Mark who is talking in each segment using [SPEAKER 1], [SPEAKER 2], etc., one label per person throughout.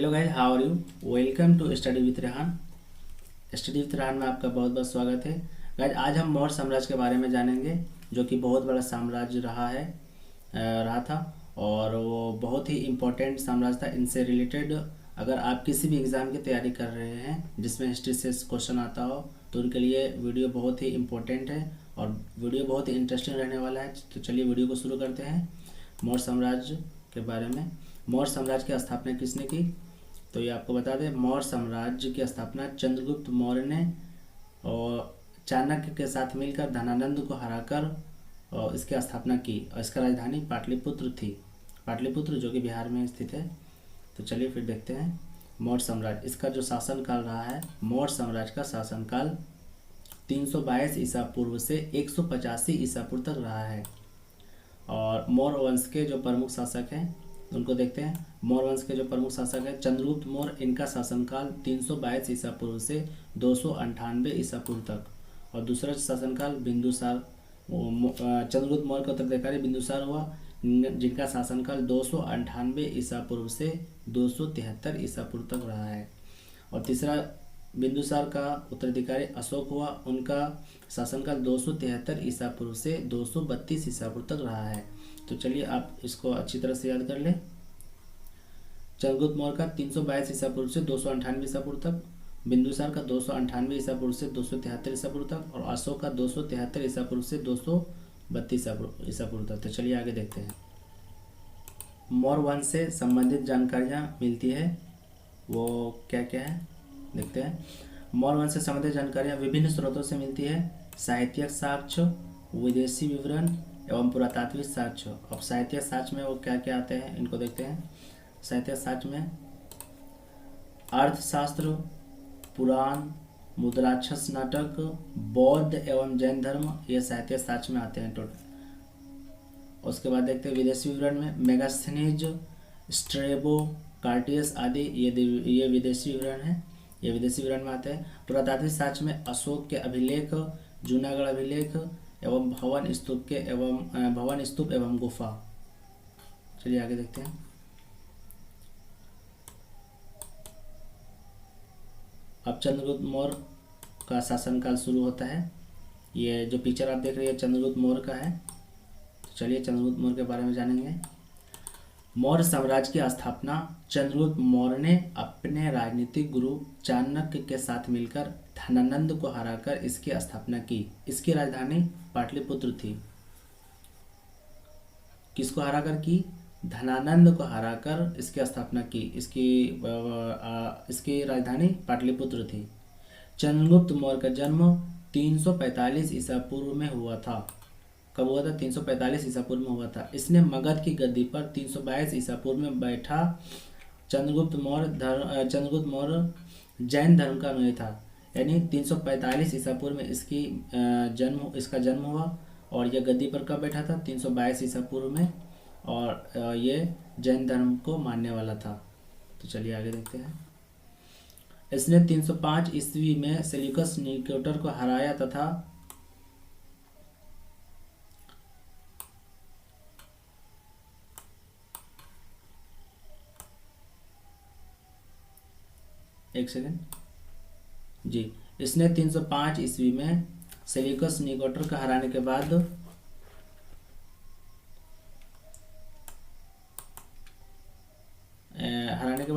[SPEAKER 1] Hello guys, how are you. Welcome to study with Rehan. Study with Rehan में आपका बहुत बहुत स्वागत है। गाइस, आज हम मौर्य साम्राज्य के बारे में जानेंगे, जो कि बहुत बड़ा साम्राज्य रहा था और वो बहुत ही इम्पोर्टेंट साम्राज्य था। इनसे रिलेटेड अगर आप किसी भी एग्ज़ाम की तैयारी कर रहे हैं जिसमें हिस्ट्री से क्वेश्चन आता हो तो उनके लिए वीडियो बहुत ही इम्पोर्टेंट है और वीडियो बहुत ही इंटरेस्टिंग रहने वाला है। तो चलिए वीडियो को शुरू करते हैं। मौर्य साम्राज्य के बारे में, मौर्य साम्राज्य की स्थापना किसने की, तो ये आपको बता दें। मौर्य साम्राज्य की स्थापना चंद्रगुप्त मौर्य ने और चाणक्य के साथ मिलकर धनानंद को हराकर और इसकी स्थापना की और इसका राजधानी पाटलिपुत्र थी। पाटलिपुत्र जो कि बिहार में स्थित है। तो चलिए फिर देखते हैं मौर्य साम्राज्य। इसका जो शासनकाल रहा है, मौर्य साम्राज्य का शासनकाल 322 ईसा पूर्व से 185 ईसा पूर्व तक रहा है। और मौर्य वंश के जो प्रमुख शासक हैं उनको देखते हैं। मौर्य वंश के जो प्रमुख शासक हैं चंद्रगुप्त मौर्य, इनका शासनकाल 322 ईसा पूर्व से 298 ईसा पूर्व तक। और दूसरा शासनकाल बिंदुसार, चंद्रगुप्त मौर्य का उत्तराधिकारी बिंदुसार हुआ, जिनका शासनकाल 298 ईसा पूर्व से 273 ईसा पूर्व तक रहा है। और तीसरा बिंदुसार का उत्तराधिकारी अशोक हुआ, उनका शासनकाल 273 ईसा पूर्व से 232 ईसा पूर्व तक रहा है। तो चलिए आप इसको अच्छी तरह से याद कर लें। चंद्रगुप्त मौर्य का 322 ईसा पूर्व से 298 ईसा पूर्व तक, बिंदुसार का 298 ईसा पूर्व से 273 ईसा पूर्व तक और अशोक का 273 ईसा पूर्व से 232 ईसा पूर्व तक। तो चलिए आगे देखते हैं। मौर्य वंश से संबंधित जानकारियाँ मिलती है, वो क्या क्या है देखते हैं। मौर्य वंश से संबंधित जानकारियाँ विभिन्न स्रोतों से मिलती है। साहित्यिक साक्ष्य, विदेशी विवरण एवं पुरातात्विक साक्ष्य। अब साहित्यिक साक्ष्य में वो क्या क्या आते हैं इनको देखते हैं। साहित्यिक साक्ष्य में अर्थशास्त्र, पुराण, मुद्राक्षस नाटक, बौद्ध एवं जैन धर्म, ये साहित्यिक साक्ष्य में आते हैं टोटल। उसके बाद देखते हैं विदेशी विवरण में मेगास्थनीज, स्ट्रेबो, कार्टियस आदि ये विदेशी विवरण है, ये विदेशी विवरण में आते हैं। पुरातात्विक साक्ष्य में अशोक के अभिलेख, जूनागढ़ अभिलेख एवं भवन स्तूप एवं गुफा। चलिए आगे देखते हैं। अब चंद्रगुप्त मौर्य का शासनकाल शुरू होता है। ये जो पिक्चर आप देख रहे हैं चंद्रगुप्त मौर्य का है। तो चलिए चंद्रगुप्त मौर्य के बारे में जानेंगे। मौर्य साम्राज्य की स्थापना चंद्रगुप्त मौर्य ने अपने राजनीतिक गुरु चाणक्य के साथ मिलकर धनानंद को हराकर इसकी स्थापना की। इसकी राजधानी पाटलिपुत्र थी। किसको हराकर की? धनानंद को हराकर इसकी स्थापना की। इसकी राजधानी पाटलिपुत्र थी। चंद्रगुप्त मौर्य का जन्म 345 ईसा पूर्व में हुआ था। कब हुआ था? 345 ईसा पूर्व में हुआ था। इसने मगध की गद्दी पर 322 ईसा पूर्व में बैठा। चंद्रगुप्त मौर्य जैन धर्म का अनुयायी था, यानी 345 ईसा पूर्व में इसका जन्म हुआ। और यह गद्दी पर कब बैठा था? 322 ईसा पूर्व में, और ये जैन धर्म को मानने वाला था। तो चलिए आगे देखते हैं। इसने 305 ईस्वी में सेल्यूकस निकेटर को हराया तथा इसने 305 ईस्वी में सेल्यूकस निकेटर को हराने के बाद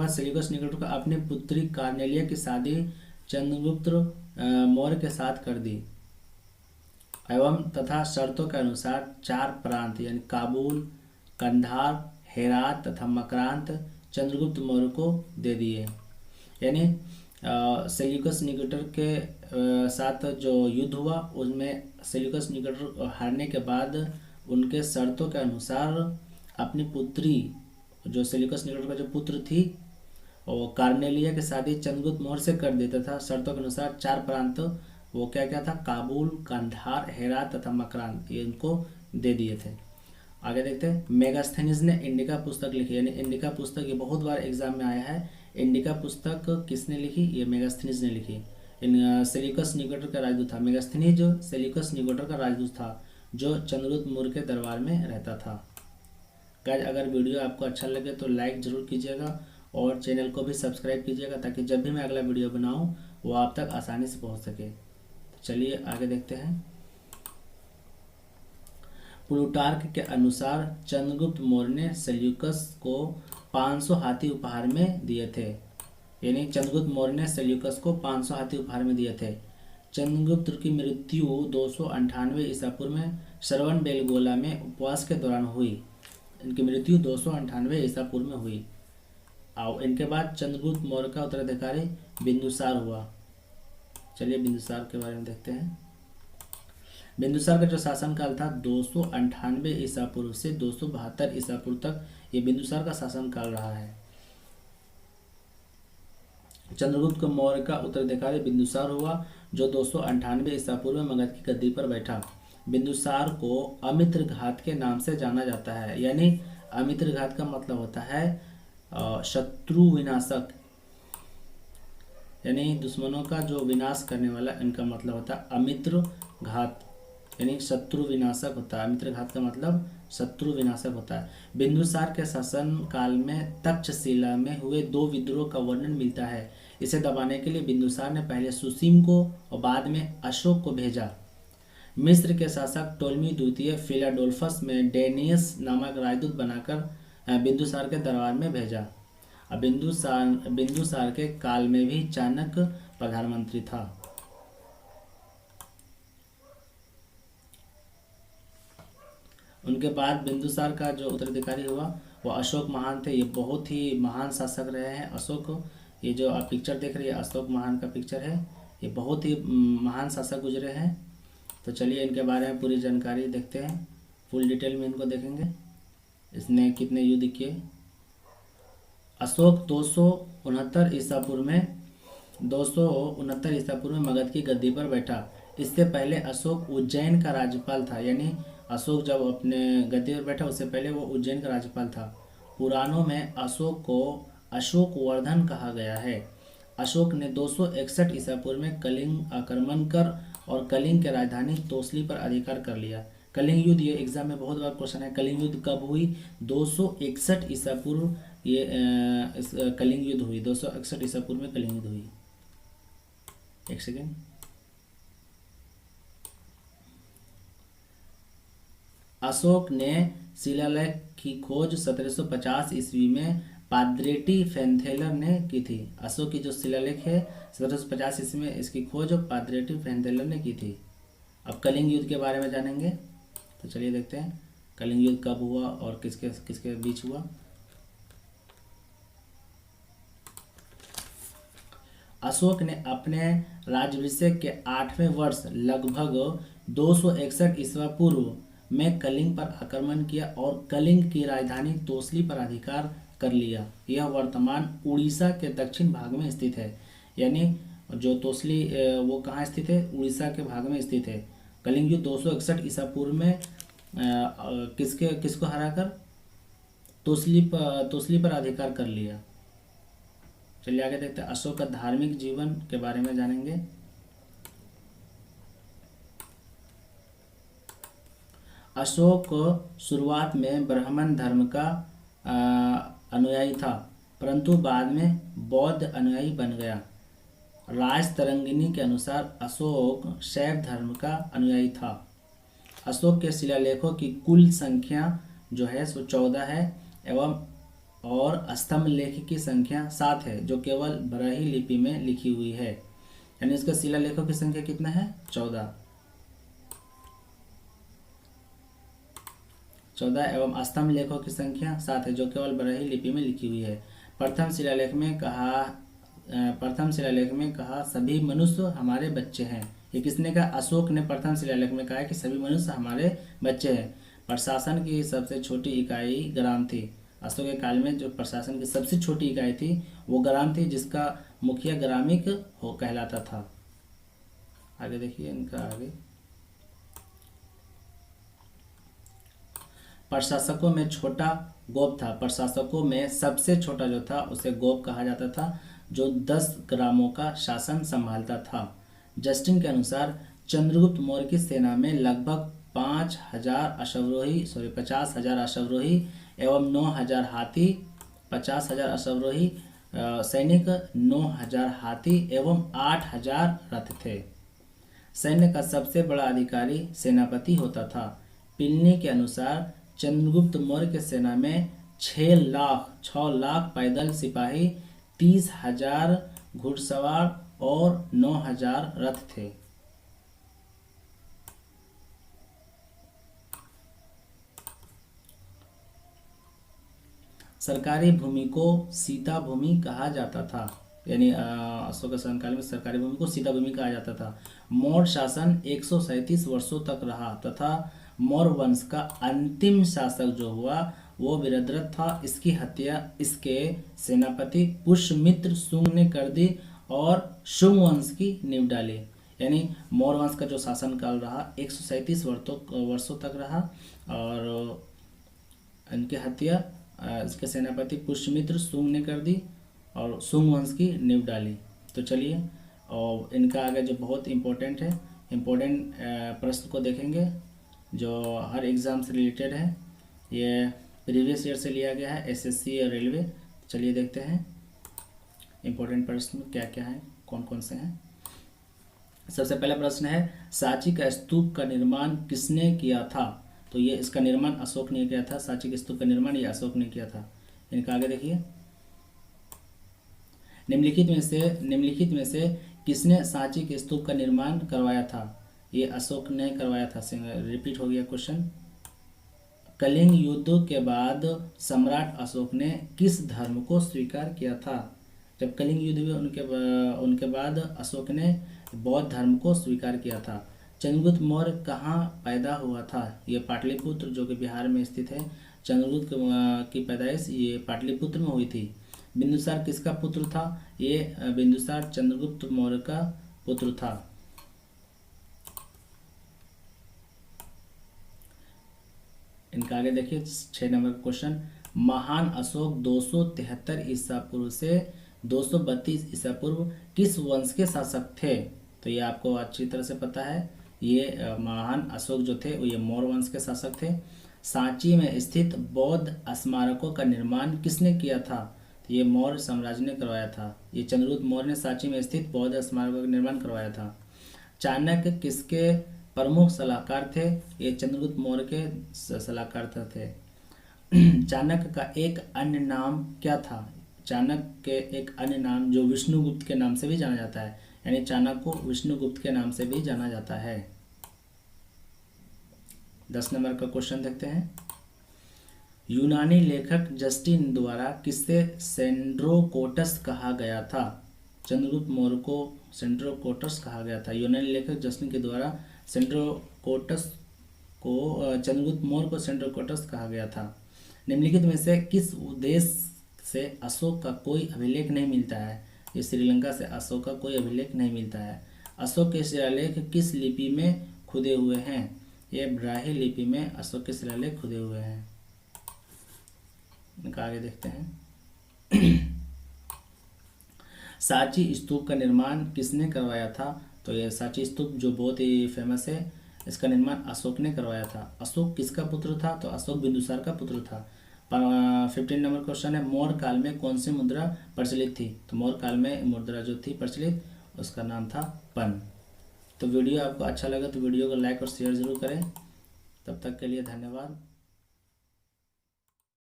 [SPEAKER 1] सेल्यूकस निकेटर को अपनी पुत्री कार्नेलिया की शादी चंद्रगुप्त मौर्य के साथ कर दी एवं तथा शर्तों के अनुसार 4 प्रांत यानी काबुल, कंधार, हेरात तथा मकरांत चंद्रगुप्त मौर्य को दे दिए। यानी सेल्यूकस निकेटर के साथ जो युद्ध हुआ उसमें सेल्यूकस निकेटर हारने के बाद उनके शर्तों के अनुसार अपनी पुत्री, जो सेल्यूकस निकेटर का जो पुत्र थी, और कार्नेलिया की शादी चंद्रगुप्त मौर्य से कर देता था। शर्तों के अनुसार 4 प्रांत, वो क्या क्या था? काबुल, कंधार, हेरात तथा मकरांत, ये इनको दे दिए थे। आगे देखते हैं। मेगास्थनीज ने इंडिका पुस्तक लिखी, यानी इंडिका पुस्तक ये बहुत बार एग्जाम में आया है। इंडिका पुस्तक किसने लिखी? ये मेगास्थनीज ने लिखी। सेल्यूकस निकेटर का राजदूत था। मेगास्थनीज सेल्यूकस निकेटर का राजदूत था, जो चंद्रगुप्त मौर्य के दरबार में रहता था। गाइस, अगर वीडियो आपको अच्छा लगे तो लाइक ज़रूर कीजिएगा और चैनल को भी सब्सक्राइब कीजिएगा ताकि जब भी मैं अगला वीडियो बनाऊं वो आप तक आसानी से पहुंच सके। तो चलिए आगे देखते हैं। प्लूटार्क के अनुसार चंद्रगुप्त मौर्य ने सेल्यूकस को 500 हाथी उपहार में दिए थे। यानी चंद्रगुप्त मौर्य ने सेल्यूकस को 500 हाथी उपहार में दिए थे। चंद्रगुप्त की मृत्यु 298 ईसा पूर्व में श्रवण बेलगोला में उपवास के दौरान हुई। इनकी मृत्यु 298 ईसा पूर्व में हुई। और इनके बाद चंद्रगुप्त मौर्य का उत्तराधिकारी बिंदुसार हुआ। चलिए बिंदुसार के बारे में देखते हैं। बिंदुसार का जो शासनकाल था 298 ईसा पूर्व से 272 ईसा पूर्व तक ये बिंदुसार का शासनकाल रहा है। चंद्रगुप्त मौर्य का उत्तराधिकारी बिंदुसार हुआ जो 298 ईसा पूर्व में मगध की गद्दी पर बैठा। बिंदुसार को अमित्र घात के नाम से जाना जाता है। यानी अमित्र घात का मतलब होता है शत्रु विनाशक, यानी दुश्मनों का जो विनाश करने वाला, इनका मतलब होता है अमित्र घात, यानी शत्रु विनाशक होता है। अमित्र घात का मतलब शत्रु विनाशक होता है। बिंदुसार के शासन काल में तक्षशिला में हुए 2 विद्रोह का वर्णन मिलता है। इसे दबाने के लिए बिंदुसार ने पहले सुसीम को और बाद में अशोक को भेजा। मिस्र के शासक टोलमी द्वितीय फिलाडोल्फस में डेनियस नामक राजदूत बनाकर बिंदुसार के दरबार में भेजा। अब बिंदुसार के काल में भी चाणक्य प्रधानमंत्री था। उनके बाद बिंदुसार का जो उत्तराधिकारी हुआ वो अशोक महान थे। ये बहुत ही महान शासक रहे हैं अशोक। ये जो आप पिक्चर देख रही है अशोक महान का पिक्चर है। ये बहुत ही महान शासक गुजरे हैं। तो चलिए इनके बारे में पूरी जानकारी देखते हैं, फुल डिटेल में इनको देखेंगे। इसने कितने युद्ध किए। अशोक 269 ईसा पूर्व में 269 ईसा पूर्व में मगध की गद्दी पर बैठा। इससे पहले अशोक उज्जैन का राज्यपाल था। यानी अशोक जब अपने गद्दी पर बैठा उससे पहले वो उज्जैन का राज्यपाल था। पुराणों में अशोक को अशोकवर्धन कहा गया है। अशोक ने 261 ईसा पूर्व में कलिंग आक्रमण कर और कलिंग के राजधानी तोसली पर अधिकार कर लिया। कलिंग युद्ध, ये एग्जाम में बहुत बार क्वेश्चन है। कलिंग युद्ध कब हुई? 261 ईसा पूर्व ये कलिंग युद्ध हुई। 261 ईसा पूर्व में कलिंग युद्ध हुई। एक सेकेंड। अशोक ने शिलालेख की खोज 1750 ईस्वी में पाद्रेटी फेंथेलर ने की थी। अशोक की जो शिलालेख है 1750 ईस्वी में इसकी खोज पाद्रेटी फेंथेलर ने की थी। अब कलिंग युद्ध के बारे में जानेंगे। तो चलिए देखते हैं कलिंग युद्ध कब हुआ और किसके किसके बीच हुआ। अशोक ने अपने राज्याभिषेक के 8वें वर्ष लगभग 261 ईसा पूर्व में कलिंग पर आक्रमण किया और कलिंग की राजधानी तोसली पर अधिकार कर लिया। यह वर्तमान उड़ीसा के दक्षिण भाग में स्थित है। यानी जो तोसली वो कहाँ स्थित है? उड़ीसा के भाग में स्थित है। कलिंग युद्ध 261 ईसा पूर्व में किसको हराकर तोसली पर अधिकार कर लिया। चलिए आगे देखते हैं। अशोक का धार्मिक जीवन के बारे में जानेंगे। अशोक शुरुआत में ब्राह्मण धर्म का अनुयायी था, परंतु बाद में बौद्ध अनुयायी बन गया। राजतरंगिणी के अनुसार अशोक शैव धर्म का अनुयायी था। अशोक के शिलालेखों की कुल संख्या जो है सो 14 है एवं और स्तंभ लेख की संख्या 7 है जो केवल ब्राह्मी लिपि में लिखी हुई है। यानी इसके शिलालेखों की संख्या कितना है? 14 एवं स्तंभ लेखों की संख्या 7 है जो केवल ब्राह्मी लिपि में लिखी हुई है। प्रथम शिलालेख में कहा सभी मनुष्य हमारे बच्चे हैं। ये किसने कहा? अशोक ने प्रथम शिलालेख में कहा कि सभी मनुष्य हमारे बच्चे हैं। प्रशासन की सबसे छोटी इकाई ग्राम थी। अशोक के काल में जो प्रशासन की सबसे छोटी इकाई थी वो ग्राम थी, जिसका मुखिया ग्रामिक हो कहलाता था। आगे देखिए इनका आगे। प्रशासकों में छोटा गोप था। प्रशासकों में सबसे छोटा जो था उसे गोप कहा जाता था, जो 10 ग्रामों का शासन संभालता था। जस्टिन के अनुसार चंद्रगुप्त मौर्य की सेना में लगभग 50,000 अश्वारोही एवं 9,000 हाथी 50,000 अश्वारोही सैनिक, 9,000 हाथी एवं 8,000 रथ थे। सैन्य का सबसे बड़ा अधिकारी सेनापति होता था। पिलनी के अनुसार चंद्रगुप्त मौर्य के सेना में 6 लाख पैदल सिपाही, 30,000 घुड़सवार और 9,000 रथ थे। सरकारी भूमि को सीता भूमि कहा जाता था, यानी अशोक के शासनकाल में सरकारी भूमि को सीता भूमि कहा जाता था। मौर्य शासन 137 वर्षों तक रहा तथा मौर्य वंश का अंतिम शासक जो हुआ वो वीरभद्र था। इसकी हत्या इसके सेनापति पुष्यमित्र शुंग ने कर दी और शुंग वंश की नींव डाली। यानी मौर्य वंश का जो शासनकाल रहा 137 वर्षों तक रहा और इनकी हत्या इसके सेनापति पुष्यमित्र शुंग ने कर दी और शुंग वंश की नींव डाली। तो चलिए, और इनका आगे जो बहुत इम्पोर्टेंट है, इम्पोर्टेंट प्रश्न को देखेंगे जो हर एग्ज़ाम से रिलेटेड है। ये प्रीवियस ईयर से लिया गया है, एसएससी और रेलवे। चलिए देखते हैं इम्पोर्टेंट प्रश्न क्या क्या है, कौन कौन से हैं। सबसे पहला प्रश्न है, सांची का स्तूप का निर्माण किसने किया था? तो ये इसका निर्माण अशोक ने किया था। सांची के स्तूप का निर्माण ये अशोक ने किया था। इनका आगे देखिए, निम्नलिखित में से किसने सांची के स्तूप का निर्माण करवाया था? ये अशोक ने करवाया था। रिपीट हो गया क्वेश्चन। कलिंग युद्ध के बाद सम्राट अशोक ने किस धर्म को स्वीकार किया था? जब कलिंग युद्ध हुए उनके बाद अशोक ने बौद्ध धर्म को स्वीकार किया था। चंद्रगुप्त मौर्य कहाँ पैदा हुआ था? ये पाटलिपुत्र जो कि बिहार में स्थित है। चंद्रगुप्त की पैदाइश ये पाटलिपुत्र में हुई थी। बिंदुसार किसका पुत्र था? ये बिंदुसार चंद्रगुप्त मौर्य का पुत्र था। इनका आगे देखिए 6 नंबर का क्वेश्चन, महान अशोक 273 ईसा पूर्व से 232 ईसा पूर्व किस वंश के शासक थे? तो ये आपको अच्छी तरह से पता है। ये महान अशोक जो थे वो ये मौर्य वंश के शासक थे। सांची में स्थित बौद्ध स्मारकों का निर्माण किसने किया था? तो ये मौर्य साम्राज्य ने करवाया था। ये चंद्रगुप्त मौर्य ने सांची में स्थित बौद्ध स्मारकों का निर्माण करवाया था। चाणक्य किसके प्रमुख सलाहकार थे? ये चंद्रगुप्त मौर्य के सलाहकार थे। चाणक्य का एक अन्य नाम क्या था? चाणक्य के एक अन्य नाम जो विष्णुगुप्त के नाम से भी जाना जाता है, यानी चाणक्य को विष्णुगुप्त के नाम से भी जाना जाता है। 10 नंबर का क्वेश्चन देखते हैं। यूनानी लेखक जस्टिन द्वारा किसे सेंड्रोकोटस कहा गया था? चंद्रगुप्त मौर्य को सेंड्रोकोटस कहा गया था। यूनानी लेखक जस्टिन के द्वारा चंद्रगुप्त मौर्य को सेंड्रोकोटस कहा गया था। निम्नलिखित में से किस उद्देश्य से अशोक का कोई अभिलेख नहीं मिलता है? ये श्रीलंका से अशोक का कोई अभिलेख नहीं मिलता है। अशोक के शिलालेख किस लिपि में खुदे हुए हैं? ये ब्राह्मी लिपि में अशोक के शिलालेख खुदे हुए हैं। इनका आगे देखते हैं। सांची स्तूप का निर्माण किसने करवाया था? तो ये सांची स्तूप जो बहुत ही फेमस है, इसका निर्माण अशोक ने करवाया था। अशोक किसका पुत्र था? तो अशोक बिंदुसार का पुत्र था। 15 नंबर क्वेश्चन है, मौर्य काल में कौन सी मुद्रा प्रचलित थी? तो मौर्य काल में मुद्रा जो थी प्रचलित उसका नाम था पन। तो वीडियो आपको अच्छा लगा तो वीडियो को लाइक और शेयर जरूर करें। तब तक के लिए धन्यवाद।